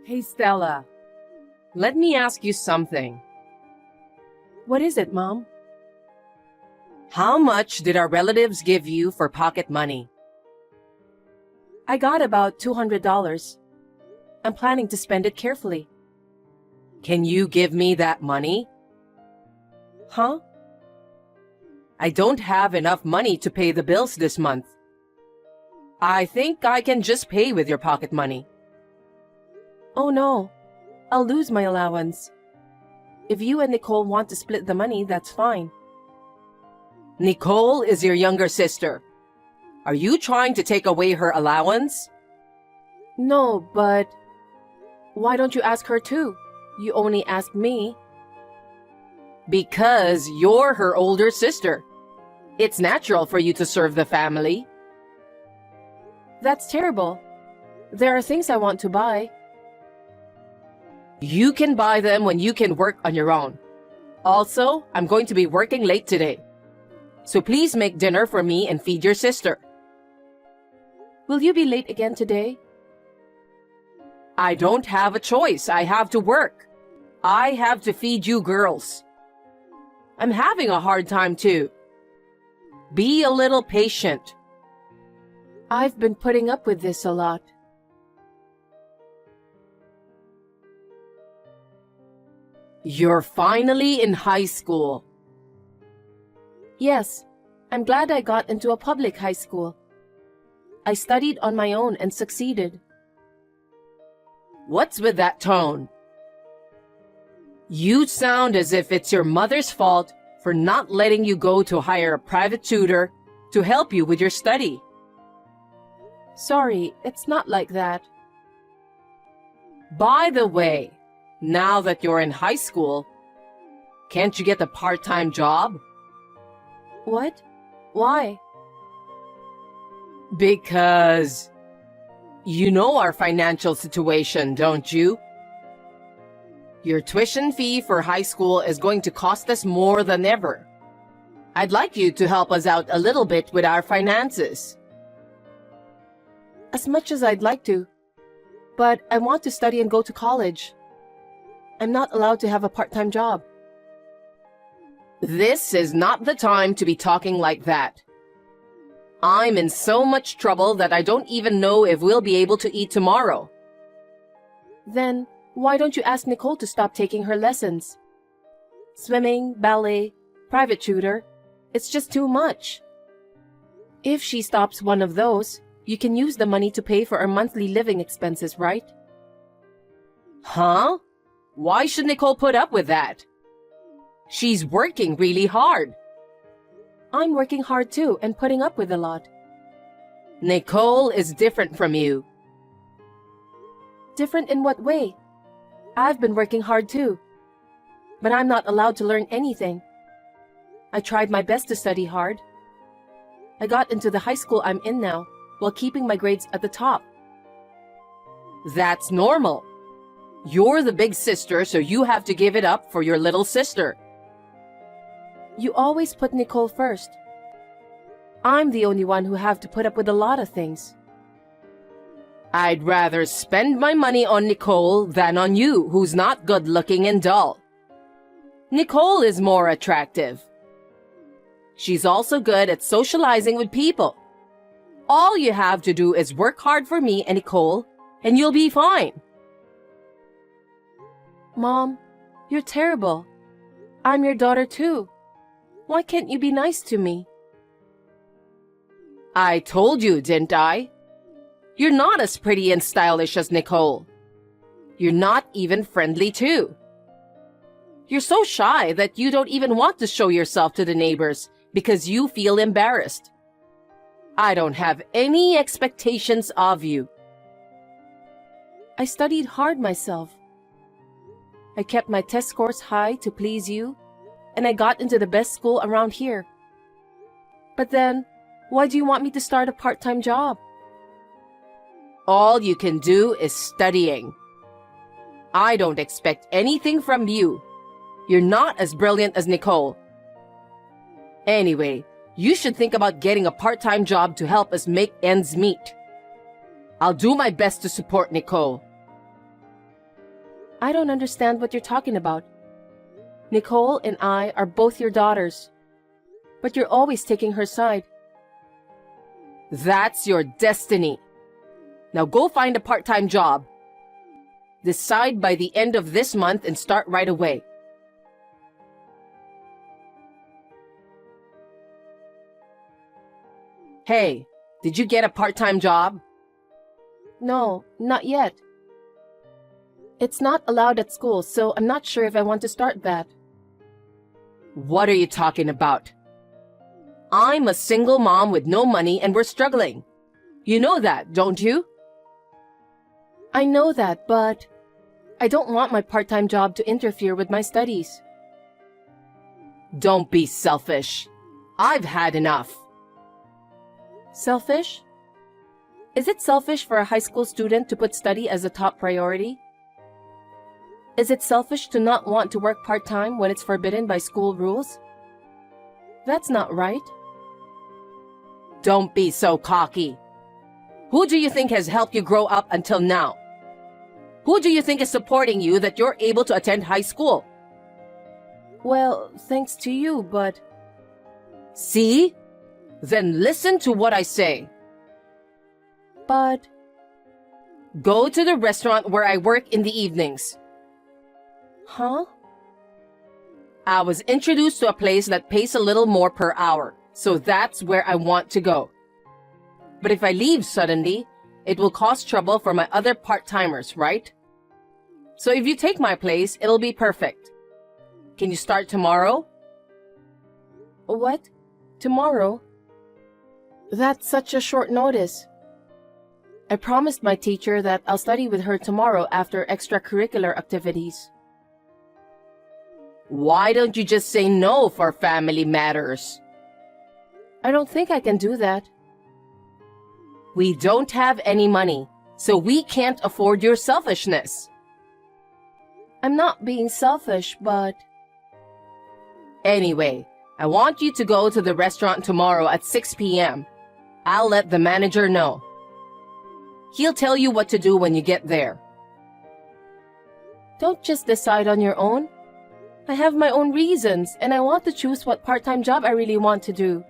Hey, Stella, let me ask you something. What is it, Mom? How much did our relatives give you for pocket money? I got about $200. I'm planning to spend it carefully. Can you give me that money? Huh? I don't have enough money to pay the bills this month. I think I can just pay with your pocket money. Oh no, I'll lose my allowance. If you and Nicole want to split the money, that's fine. Nicole is your younger sister. Are you trying to take away her allowance? No, but why don't you ask her too? You only asked me. Because you're her older sister. It's natural for you to serve the family. That's terrible. There are things I want to buy. You can buy them when you can work on your own. Also, I'm going to be working late today. So please make dinner for me and feed your sister. Will you be late again today? I don't have a choice. I have to work. I have to feed you girls. I'm having a hard time too. Be a little patient. I've been putting up with this a lot. You're finally in high school. Yes, I'm glad I got into a public high school. I studied on my own and succeeded. What's with that tone? You sound as if it's your mother's fault for not letting you go to hire a private tutor to help you with your study. Sorry, it's not like that. By the way, now that you're in high school, can't you get a part-time job? What? Why? Because you know our financial situation, don't you? Your tuition fee for high school is going to cost us more than ever. I'd like you to help us out a little bit with our finances. As much as I'd like to, but I want to study and go to college. I'm not allowed to have a part-time job. This is not the time to be talking like that. I'm in so much trouble that I don't even know if we'll be able to eat tomorrow. Then, why don't you ask Nicole to stop taking her lessons? Swimming, ballet, private tutor, it's just too much. If she stops one of those, you can use the money to pay for our monthly living expenses, right? Huh? Why should Nicole put up with that? She's working really hard. I'm working hard too and putting up with a lot. Nicole is different from you. Different in what way? I've been working hard too. But I'm not allowed to learn anything. I tried my best to study hard. I got into the high school I'm in now, while keeping my grades at the top. That's normal. You're the big sister, so you have to give it up for your little sister. You always put Nicole first. I'm the only one who have to put up with a lot of things. I'd rather spend my money on Nicole than on you, who's not good-looking and dull. Nicole is more attractive. She's also good at socializing with people. All you have to do is work hard for me and Nicole, and you'll be fine. Mom, you're terrible. I'm your daughter too. Why can't you be nice to me? I told you, didn't I? You're not as pretty and stylish as Nicole. You're not even friendly too. You're so shy that you don't even want to show yourself to the neighbors because you feel embarrassed. I don't have any expectations of you. I studied hard myself. I kept my test scores high to please you, and I got into the best school around here. But then, why do you want me to start a part-time job? All you can do is studying. I don't expect anything from you. You're not as brilliant as Nicole. Anyway, you should think about getting a part-time job to help us make ends meet. I'll do my best to support Nicole. I don't understand what you're talking about. Nicole and I are both your daughters, but you're always taking her side. That's your destiny. Now go find a part-time job. Decide by the end of this month and start right away. Hey, did you get a part-time job? No, not yet. It's not allowed at school, so I'm not sure if I want to start that. What are you talking about? I'm a single mom with no money and we're struggling. You know that, don't you? I know that, but I don't want my part-time job to interfere with my studies. Don't be selfish. I've had enough. Selfish? Is it selfish for a high school student to put study as a top priority? Is it selfish to not want to work part-time when it's forbidden by school rules? That's not right. Don't be so cocky. Who do you think has helped you grow up until now? Who do you think is supporting you that you're able to attend high school? Well, thanks to you, but... See? Then listen to what I say. But... Go to the restaurant where I work in the evenings. Huh? I was introduced to a place that pays a little more per hour, so that's where I want to go. But if I leave suddenly, it will cause trouble for my other part-timers, right? So if you take my place, it'll be perfect. Can you start tomorrow? What? Tomorrow? That's such a short notice. I promised my teacher that I'll study with her tomorrow after extracurricular activities. Why don't you just say no for family matters? I don't think I can do that. We don't have any money, so we can't afford your selfishness. I'm not being selfish, but... Anyway, I want you to go to the restaurant tomorrow at 6 p.m. I'll let the manager know. He'll tell you what to do when you get there. Don't just decide on your own. I have my own reasons, and I want to choose what part-time job I really want to do.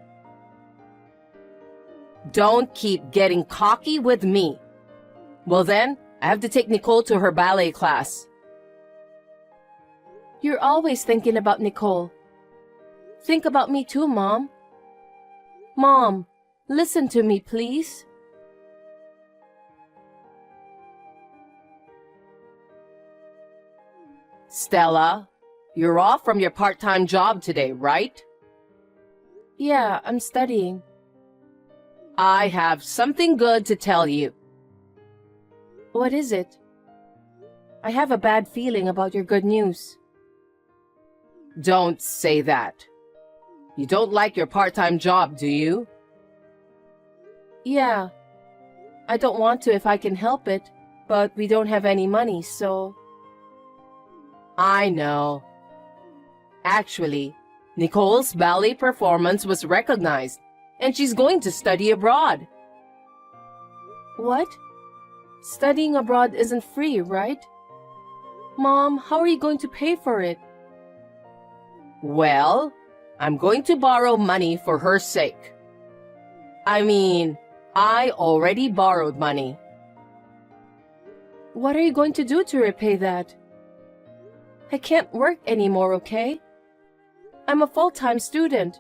Don't keep getting cocky with me. Well then, I have to take Nicole to her ballet class. You're always thinking about Nicole. Think about me too, Mom. Mom, listen to me, please. Stella, you're off from your part-time job today, right? Yeah, I'm studying. I have something good to tell you. What is it? I have a bad feeling about your good news. Don't say that. You don't like your part-time job, do you? Yeah. I don't want to if I can help it, but we don't have any money, so... I know. Actually, Nicole's ballet performance was recognized, and she's going to study abroad. What? Studying abroad isn't free, right? Mom, how are you going to pay for it? Well, I'm going to borrow money for her sake. I mean, I already borrowed money. What are you going to do to repay that? I can't work anymore, okay? I'm a full-time student.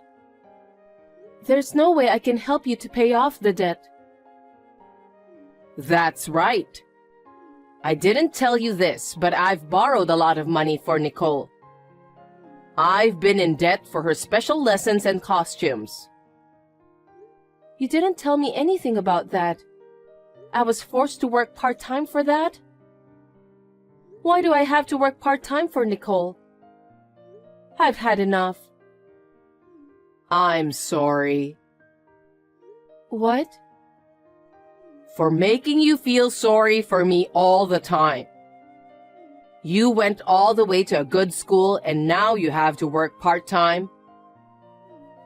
There's no way I can help you to pay off the debt. That's right. I didn't tell you this, but I've borrowed a lot of money for Nicole. I've been in debt for her special lessons and costumes. You didn't tell me anything about that. I was forced to work part-time for that? Why do I have to work part-time for Nicole? I've had enough. I'm sorry. What? For making you feel sorry for me all the time. You went all the way to a good school and now you have to work part-time.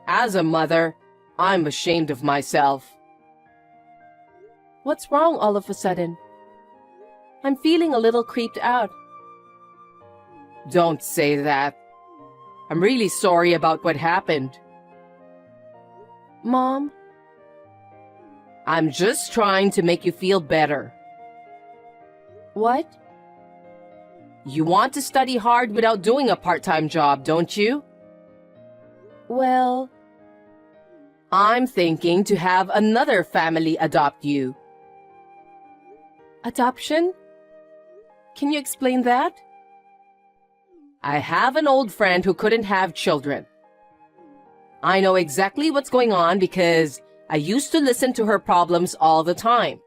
As a mother, I'm ashamed of myself. What's wrong all of a sudden? I'm feeling a little creeped out. Don't say that. I'm really sorry about what happened. Mom, I'm just trying to make you feel better. what? You want to study hard without doing a part-time job, don't you? Well, I'm thinking to have another family adopt you. adoption? Can you explain that? I have an old friend who couldn't have children. I know exactly what's going on because I used to listen to her problems all the time.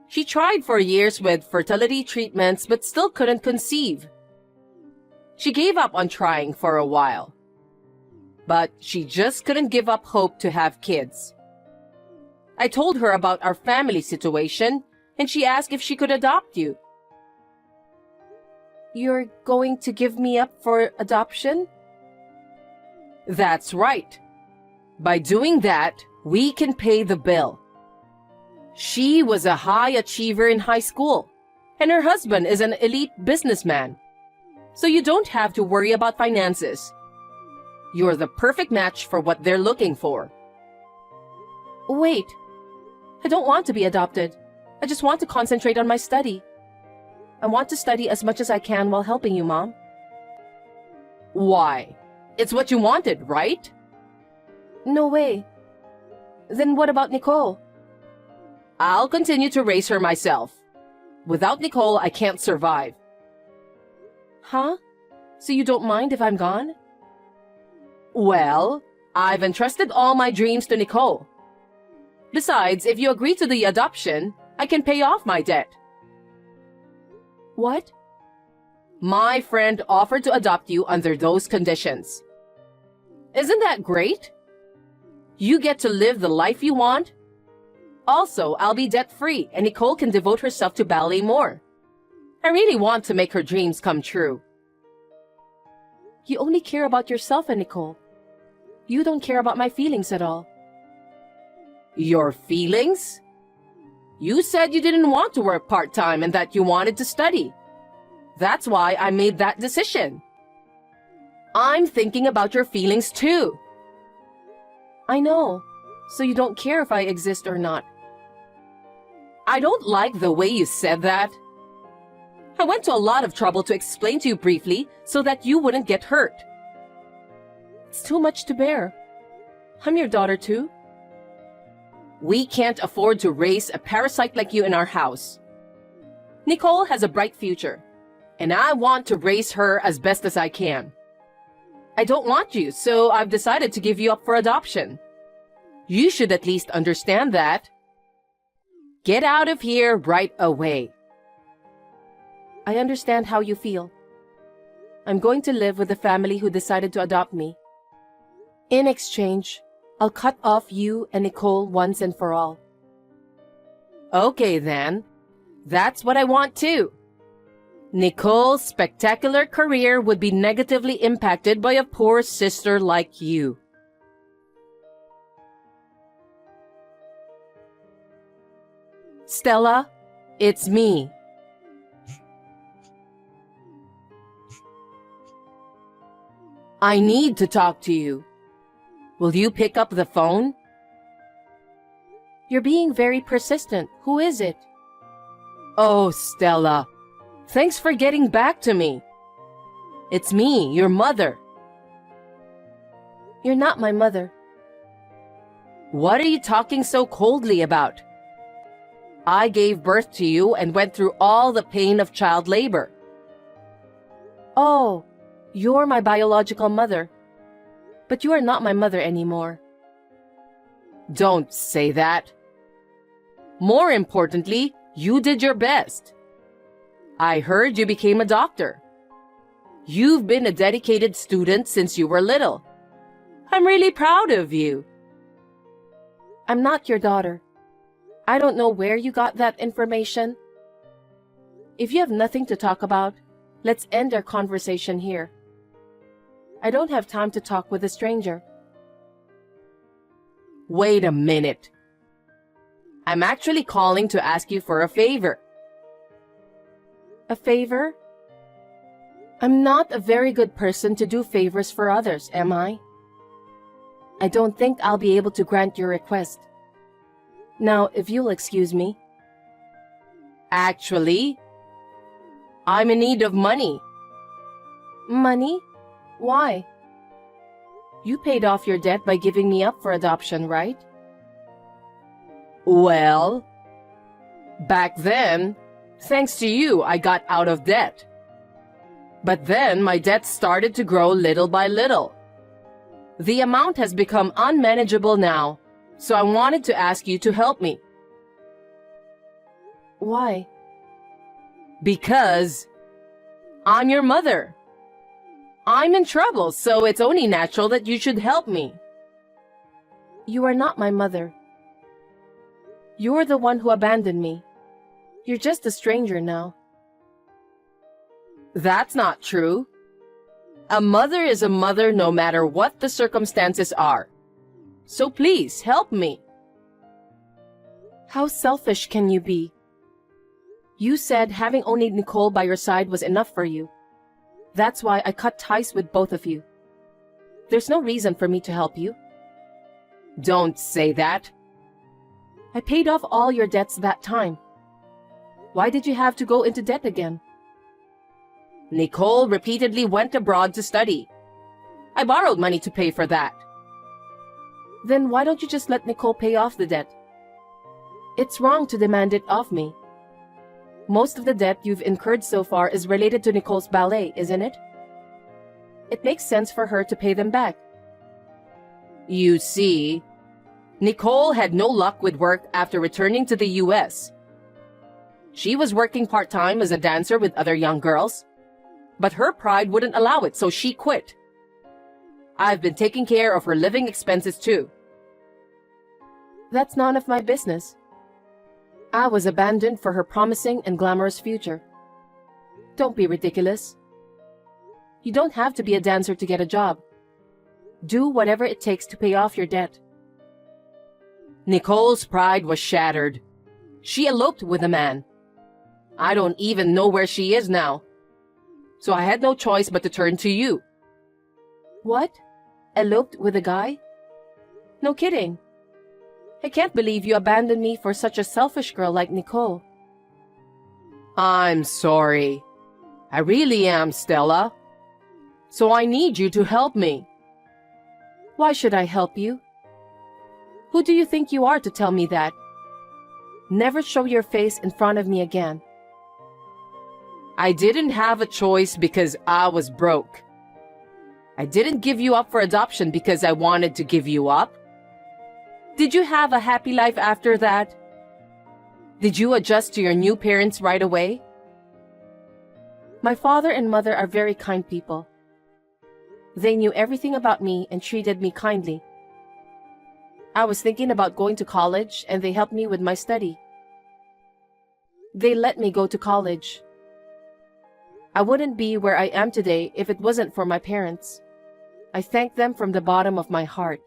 She tried for years with fertility treatments but still couldn't conceive. She gave up on trying for a while. But she just couldn't give up hope to have kids. I told her about our family situation and she asked if she could adopt you. You're going to give me up for adoption? That's right. By doing that, we can pay the bill. She was a high achiever in high school, and her husband is an elite businessman. So you don't have to worry about finances. You're the perfect match for what they're looking for. Wait, I don't want to be adopted. I just want to concentrate on my study. I want to study as much as I can while helping you, Mom. Why? It's what you wanted, right? No way. Then what about Nicole? I'll continue to raise her myself. Without Nicole, I can't survive. Huh? So you don't mind if I'm gone? Well, I've entrusted all my dreams to Nicole. Besides, if you agree to the adoption, I can pay off my debt. What? My friend offered to adopt you under those conditions. Isn't that great? You get to live the life you want. Also, I'll be debt-free and Nicole can devote herself to ballet more. I really want to make her dreams come true. You only care about yourself and Nicole. You don't care about my feelings at all. Your feelings? You said you didn't want to work part-time and that you wanted to study. That's why I made that decision. I'm thinking about your feelings too. I know. So you don't care if I exist or not. I don't like the way you said that. I went to a lot of trouble to explain to you briefly so that you wouldn't get hurt. It's too much to bear. I'm your daughter too. We can't afford to raise a parasite like you in our house. Nicole has a bright future, and I want to raise her as best as I can. I don't want you, so I've decided to give you up for adoption. You should at least understand that. Get out of here right away. I understand how you feel. I'm going to live with the family who decided to adopt me. In exchange, I'll cut off you and Nicole once and for all. Okay then. That's what I want too. Nicole's spectacular career would be negatively impacted by a poor sister like you. Stella, it's me. I need to talk to you. Will you pick up the phone? You're being very persistent. Who is it? Oh, Stella. Thanks for getting back to me. It's me, your mother. You're not my mother. What are you talking so coldly about? I gave birth to you and went through all the pain of child labor. Oh, you're my biological mother. But you are not my mother anymore. Don't say that. More importantly, you did your best. I heard you became a doctor. You've been a dedicated student since you were little. I'm really proud of you. I'm not your daughter. I don't know where you got that information. If you have nothing to talk about, let's end our conversation here. I don't have time to talk with a stranger. Wait a minute. I'm actually calling to ask you for a favor. A favor? I'm not a very good person to do favors for others, am I? I don't think I'll be able to grant your request. Now, if you'll excuse me. Actually, I'm in need of money. Money? Why? You paid off your debt by giving me up for adoption, right? Well, back then, thanks to you, I got out of debt. But then my debt started to grow little by little. The amount has become unmanageable now, so I wanted to ask you to help me. Why? Because I'm your mother. I'm in trouble, so it's only natural that you should help me. You are not my mother. You're the one who abandoned me. You're just a stranger now. That's not true. A mother is a mother no matter what the circumstances are. So please, help me. How selfish can you be? You said having only Nicole by your side was enough for you. That's why I cut ties with both of you. There's no reason for me to help you. Don't say that. I paid off all your debts that time. Why did you have to go into debt again? Nicole repeatedly went abroad to study. I borrowed money to pay for that. Then why don't you just let Nicole pay off the debt? It's wrong to demand it of me. Most of the debt you've incurred so far is related to Nicole's ballet, isn't it? It makes sense for her to pay them back. You see, Nicole had no luck with work after returning to the US. She was working part-time as a dancer with other young girls, but her pride wouldn't allow it, so she quit. I've been taking care of her living expenses too. That's none of my business. I was abandoned for her promising and glamorous future. Don't be ridiculous. You don't have to be a dancer to get a job. Do whatever it takes to pay off your debt. Nicole's pride was shattered. She eloped with a man. I don't even know where she is now. So I had no choice but to turn to you. What? Eloped with a guy? No kidding. I can't believe you abandoned me for such a selfish girl like Nicole. I'm sorry. I really am, Stella. So I need you to help me. Why should I help you? Who do you think you are to tell me that? Never show your face in front of me again. I didn't have a choice because I was broke. I didn't give you up for adoption because I wanted to give you up. Did you have a happy life after that? Did you adjust to your new parents right away? My father and mother are very kind people. They knew everything about me and treated me kindly. I was thinking about going to college and they helped me with my study. They let me go to college. I wouldn't be where I am today if it wasn't for my parents. I thank them from the bottom of my heart.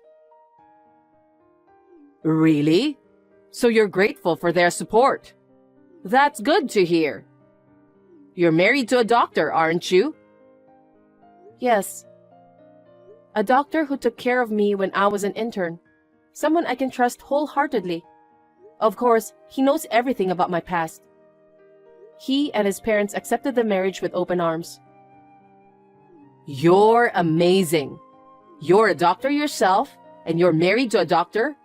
Really? So you're grateful for their support. That's good to hear. You're married to a doctor, aren't you? Yes. A doctor who took care of me when I was an intern. Someone I can trust wholeheartedly. Of course, he knows everything about my past. He and his parents accepted the marriage with open arms. You're amazing. You're a doctor yourself, and you're married to a doctor?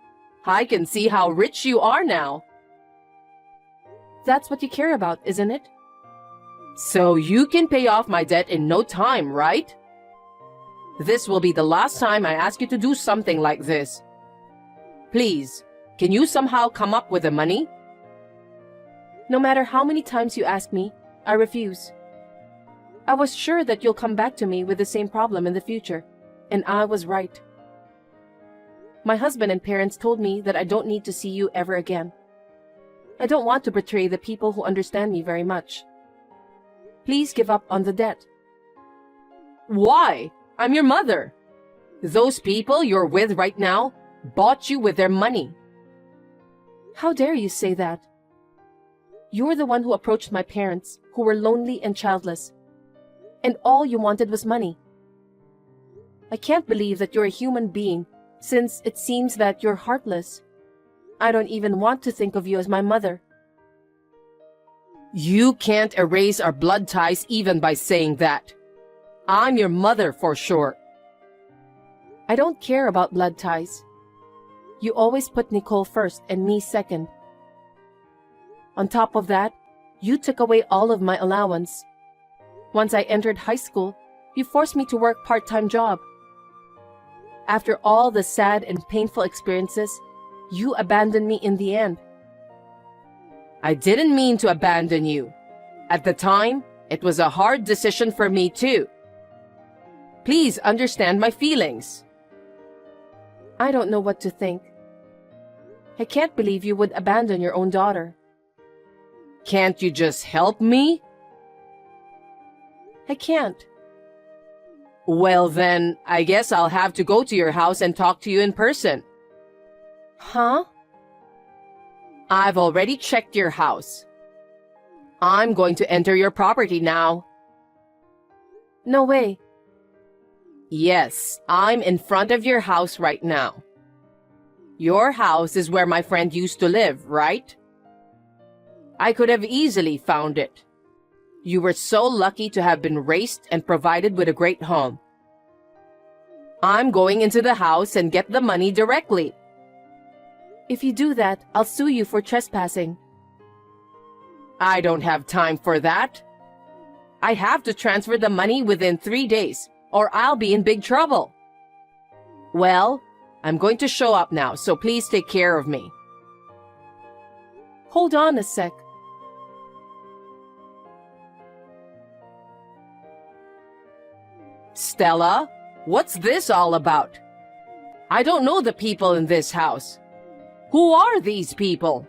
I can see how rich you are now. That's what you care about, isn't it? So you can pay off my debt in no time, right? This will be the last time I ask you to do something like this. Please, can you somehow come up with the money? No matter how many times you ask me, I refuse. I was sure that you'll come back to me with the same problem in the future, and I was right. My husband and parents told me that I don't need to see you ever again. I don't want to betray the people who understand me very much. Please give up on the debt. Why? I'm your mother. Those people you're with right now bought you with their money. How dare you say that? You're the one who approached my parents, who were lonely and childless. and all you wanted was money. I can't believe that you're a human being, since it seems that you're heartless. I don't even want to think of you as my mother. You can't erase our blood ties even by saying that. I'm your mother for sure. I don't care about blood ties. You always put Nicole first and me second. On top of that, you took away all of my allowance. Once I entered high school, you forced me to work part-time job. After all the sad and painful experiences, you abandoned me in the end. I didn't mean to abandon you. At the time, it was a hard decision for me too. Please understand my feelings. I don't know what to think. I can't believe you would abandon your own daughter. Can't you just help me? I can't. Well then, I guess I'll have to go to your house and talk to you in person. Huh? I've already checked your house. I'm going to enter your property now. No way. Yes, I'm in front of your house right now. Your house is where my friend used to live, right? I could have easily found it. You were so lucky to have been raised and provided with a great home. I'm going into the house and get the money directly. If you do that, I'll sue you for trespassing. I don't have time for that. I have to transfer the money within 3 days, or I'll be in big trouble. Well, I'm going to show up now, so please take care of me. Hold on a sec. Stella, what's this all about? I don't know the people in this house. Who are these people?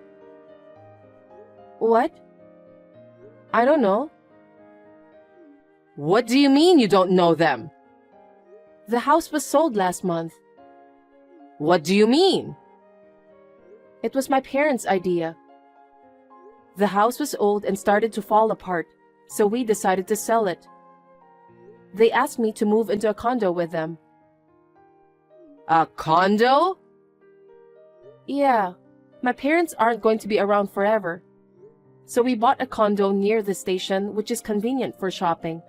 What? I don't know. What do you mean you don't know them? The house was sold last month. What do you mean? It was my parents' idea. The house was old and started to fall apart, so we decided to sell it. They asked me to move into a condo with them. A condo? Yeah, my parents aren't going to be around forever. So we bought a condo near the station, which is convenient for shopping.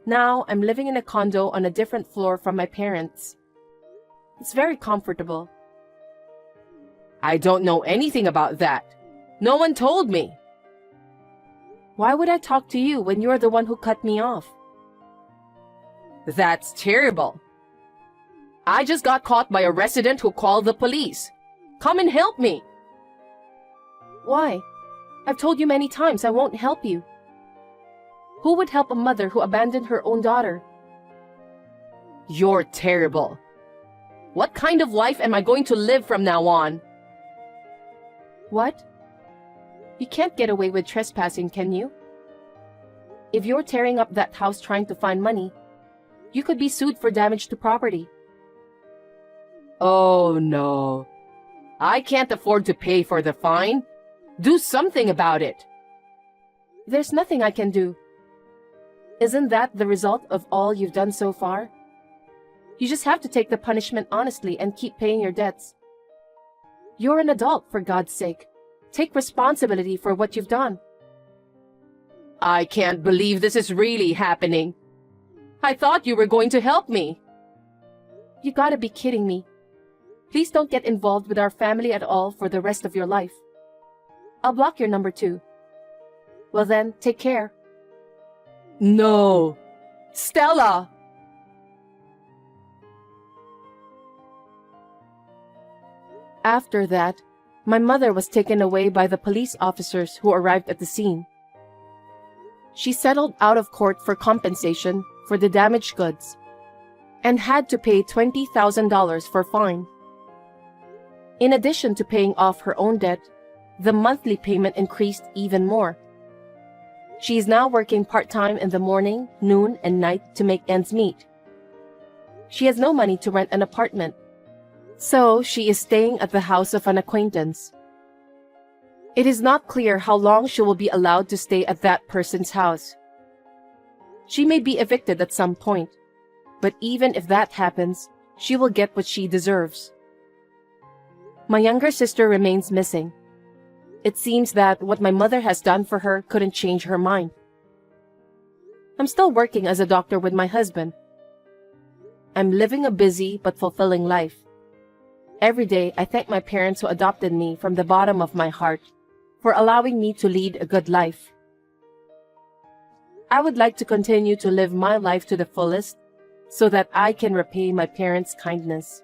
Now I'm living in a condo on a different floor from my parents. It's very comfortable. I don't know anything about that. No one told me. Why would I talk to you when you're the one who cut me off? That's terrible. I just got caught by a resident who called the police. Come and help me. Why? I've told you many times I won't help you. Who would help a mother who abandoned her own daughter? You're terrible. What kind of life am I going to live from now on? What? You can't get away with trespassing, can you? If you're tearing up that house trying to find money, you could be sued for damage to property. Oh no. I can't afford to pay for the fine. Do something about it. There's nothing I can do. Isn't that the result of all you've done so far? You just have to take the punishment honestly and keep paying your debts. You're an adult, for God's sake. Take responsibility for what you've done. I can't believe this is really happening. I thought you were going to help me. You gotta be kidding me. Please don't get involved with our family at all for the rest of your life. I'll block your number too. Well then, take care. No. Stella! After that, my mother was taken away by the police officers who arrived at the scene. She settled out of court for compensation for the damaged goods and had to pay $20,000 for fine. In addition to paying off her own debt, the monthly payment increased even more. She is now working part-time in the morning, noon, and night to make ends meet. She has no money to rent an apartment, so she is staying at the house of an acquaintance. It is not clear how long she will be allowed to stay at that person's house. She may be evicted at some point, but even if that happens, she will get what she deserves. My younger sister remains missing. It seems that what my mother has done for her couldn't change her mind. I'm still working as a doctor with my husband. I'm living a busy but fulfilling life. Every day, I thank my parents who adopted me from the bottom of my heart for allowing me to lead a good life. I would like to continue to live my life to the fullest so that I can repay my parents' kindness.